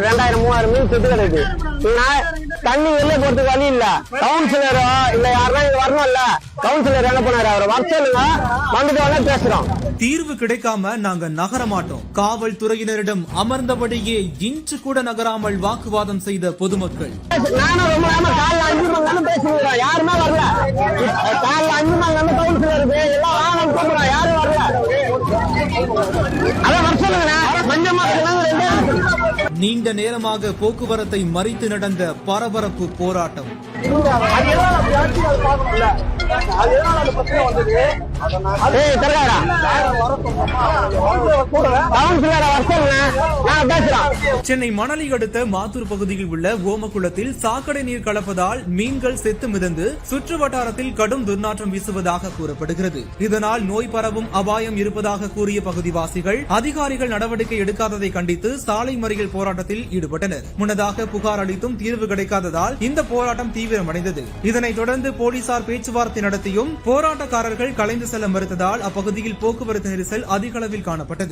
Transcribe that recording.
2000 3000 மீன் செத்து கிடக்கு. தண்ணி வெளியே போறதுக்கு வழி இல்ல. கவுன்சிலரோ இல்ல யாருன்னா இங்க வரணும்ல, கவுன்சிலர் என்ன பண்ணாரு, அவரை வர சொல்லுங்க, வந்துட்டு பேசுறோம். தீர்வு கிடைக்காம நாங்க நகர மாட்டோம். காவல்துறையினரிடம் அமர்ந்தபடியே இன்ச்சு கூட நகராமல் வாக்குவாதம் செய்த பொதுமக்கள். நானும் ரொம்ப நேரம் காலைல 5 மணி நேரம் பேசுகிறேன், யாருமே வரல. காலைல 5 மணி நேரம் கவுன்சிலருக்கு எல்லாம் வாங்கன்னு கூப்பிடுறோம், யாரும் வரல. அதான் வர சொல்லுங்க, மஞ்சமா நீண்ட நேரமாக போக்குவரத்தை மறித்து நடந்த பரபரப்பு போராட்டம். சென்னை மணலி அடுத்த மாத்தூர் பகுதியில் உள்ள ஓமக்குளத்தில் சாக்கடை நீர் கலப்பதால் மீன்கள் செத்து மிதந்து சுற்று வட்டாரத்தில் கடும் துர்நாற்றம் வீசுவதாக கூறப்படுகிறது. இதனால் நோய் பரவும் அபாயம் இருப்பதாக கூறிய பகுதிவாசிகள் அதிகாரிகள் நடவடிக்கை எடுக்காததை கண்டித்து சாலை மறியல் போராட்டத்தில் ஈடுபட்டனர். முன்னதாக புகார் அளித்தும் தீர்வு கிடைக்காததால் இந்த போராட்டம் தீவிரமடைந்தது. இதனைத் தொடர்ந்து போலீசார் பேச்சுவார்த்தை நடத்தியும் போராட்டக்காரர்கள் கலைந்து செல்ல மறுத்ததால் அப்பகுதியில் போக்குவரத்து நெரிசல் அதிக அளவில் காணப்பட்டது.